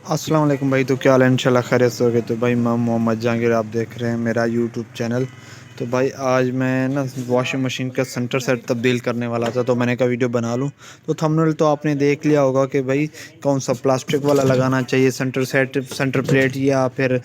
अस्सलाम वालेकुम भाई। तो क्या हाल है? इंशाल्लाह खैरियत से होगे। तो भाई मैं मोहम्मद जहांगीर, आप देख रहे हैं मेरा यूट्यूब चैनल। तो भाई आज मैं ना वॉशिंग मशीन का सेंटर सेट तब्दील करने वाला था, तो मैंने कहा वीडियो बना लूं। तो थंबनेल तो आपने देख लिया होगा कि भाई कौन सा प्लास्टिक वाला लगाना चाहिए सेंटर सेट, सेंटर प्लेट, या फिर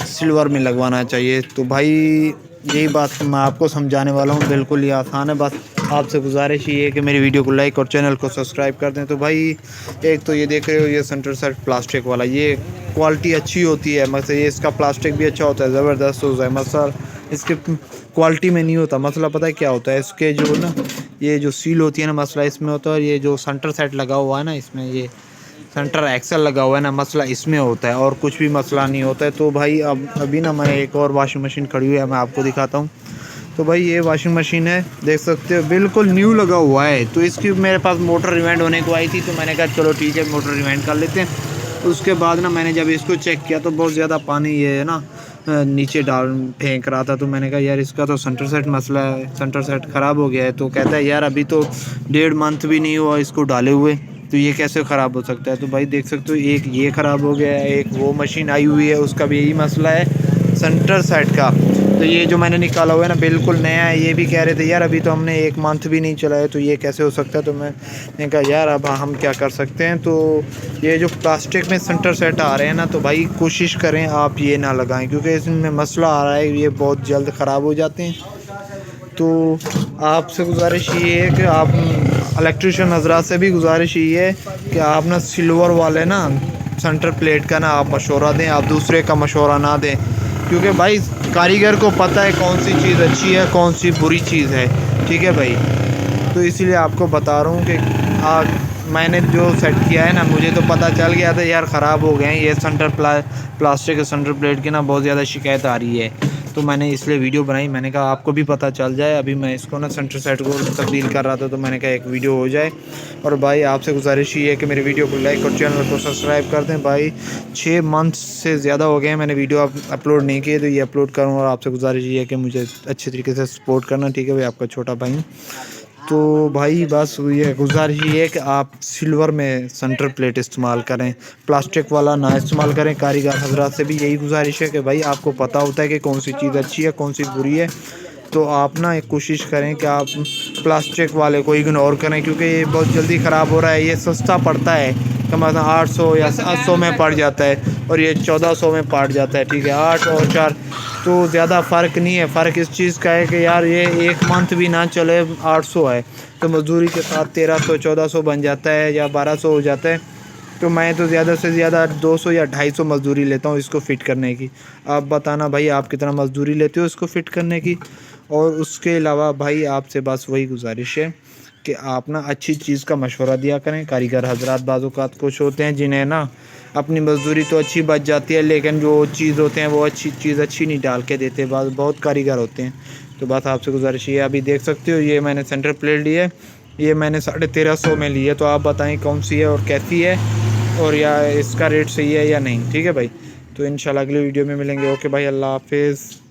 सिल्वर में लगवाना चाहिए। तो भाई यही बात मैं आपको समझाने वाला हूँ, बिल्कुल ही आसान है। बस आपसे गुजारिश ये है कि मेरी वीडियो को लाइक और चैनल को सब्सक्राइब कर दें। तो भाई एक तो ये देख रहे हो, ये सेंटर सेट प्लास्टिक वाला, ये क्वालिटी अच्छी होती है। मतलब ये इसका प्लास्टिक भी अच्छा होता है, ज़बरदस्त होता है। मसला इसके क्वालिटी में नहीं होता, मसला पता है क्या होता है, इसके जो ना ये जो सील होती है ना, मसला इसमें होता है। और ये जो सेंटर सेट लगा हुआ है ना, इसमें ये सेंटर एक्सल लगा हुआ है ना, मसला इसमें होता है और कुछ भी मसला नहीं होता है। तो भाई अब अभी ना मैं एक और वॉशिंग मशीन खड़ी हुई है, मैं आपको दिखाता हूँ। तो भाई ये वॉशिंग मशीन है, देख सकते हो बिल्कुल न्यू लगा हुआ है। तो इसकी मेरे पास मोटर रिवाइंड होने को आई थी, तो मैंने कहा चलो ठीक है मोटर रिवाइंड कर लेते हैं। उसके बाद ना मैंने जब इसको चेक किया तो बहुत ज़्यादा पानी ये है ना नीचे डाल फेंक रहा था। तो मैंने कहा यार इसका तो सेंटर सेट मसला है, सेंटर सेट ख़राब हो गया है। तो कहता है यार अभी तो 1.5 मंथ भी नहीं हुआ इसको डाले हुए, तो ये कैसे ख़राब हो सकता है। तो भाई देख सकते हो, एक ये ख़राब हो गया है, एक वो मशीन आई हुई है उसका भी यही मसला है सेंटर सेट का। तो ये जो मैंने निकाला हुआ है ना बिल्कुल नया है। ये भी कह रहे थे यार अभी तो हमने 1 मंथ भी नहीं चला है, तो ये कैसे हो सकता है। तो मैंने कहा यार अब हम क्या कर सकते हैं। तो ये जो प्लास्टिक में सेंटर सेट आ रहे हैं ना, तो भाई कोशिश करें आप ये ना लगाएं, क्योंकि इसमें मसला आ रहा है, ये बहुत जल्द ख़राब हो जाते हैं। तो आपसे गुजारिश ये है कि आप इलेक्ट्रिशियन हजरात से भी गुजारिश ये है कि आप ना सिल्वर वाले ना सेंटर प्लेट का ना आप मशवरा दें, आप दूसरे का मशवरा ना दें। क्योंकि भाई कारीगर को पता है कौन सी चीज़ अच्छी है कौन सी बुरी चीज़ है, ठीक है भाई। तो इसीलिए आपको बता रहा हूँ कि मैंने जो सेट किया है ना, मुझे तो पता चल गया था यार ख़राब हो गए हैं ये सेंटर प्लास्टिक के सेंटर प्लेट की ना बहुत ज़्यादा शिकायत आ रही है। तो मैंने इसलिए वीडियो बनाई, मैंने कहा आपको भी पता चल जाए। अभी मैं इसको ना सेंटर सेट को तब्दील कर रहा था, तो मैंने कहा एक वीडियो हो जाए। और भाई आपसे गुजारिश ये है कि मेरी वीडियो को लाइक और चैनल को सब्सक्राइब कर दें। भाई 6 मंथ से ज़्यादा हो गए हैं मैंने वीडियो अपलोड नहीं किए, तो ये अपलोड करूँ। और आपसे गुजारिश ये है कि मुझे अच्छे तरीके से सपोर्ट करना, ठीक है भाई, आपका छोटा भाई। तो भाई बस ये गुजारिश ये है कि आप सिल्वर में सेंटर प्लेट इस्तेमाल करें, प्लास्टिक वाला ना इस्तेमाल करें। कारीगर हजरात से भी यही गुजारिश है कि भाई आपको पता होता है कि कौन सी चीज़ अच्छी है कौन सी बुरी है। तो आप ना एक कोशिश करें कि आप प्लास्टिक वाले को इग्नोर करें, क्योंकि ये बहुत जल्दी ख़राब हो रहा है। ये सस्ता पड़ता है, कम से कम 800 या 700 में पड़ जाता है, और ये 1400 में पड़ जाता है, ठीक है। 8 और 4 तो ज़्यादा फ़र्क नहीं है। फ़र्क इस चीज़ का है कि यार ये 1 मंथ भी ना चले 800 है, तो मज़दूरी के साथ 1300 1400 बन जाता है या 1200 हो जाता है। तो मैं तो ज़्यादा से ज़्यादा 200 या 250 मज़दूरी लेता हूँ इसको फ़िट करने की। आप बताना भाई आप कितना मज़दूरी लेते हो इसको फ़िट करने की। और उसके अलावा भाई आपसे बस वही गुजारिश है कि आप ना अच्छी चीज़ का मशवरा दिया करें। कारीगर हजरात बाज़-औक़ात कुछ होते हैं जिन्हें ना अपनी मज़दूरी तो अच्छी बच जाती है, लेकिन जो चीज़ होते हैं वो अच्छी चीज़ अच्छी नहीं डाल के देते, बहुत कारीगर होते हैं। तो बस आपसे गुजारिश ये, अभी देख सकते हो ये मैंने सेंटर प्लेट ली है, ये मैंने 1350 में ली है। तो आप बताएं कौन सी है और कैसी है, और या इसका रेट सही है या नहीं, ठीक है भाई। तो इंशाल्लाह अगली वीडियो में मिलेंगे। ओके भाई, अल्लाह हाफिज़।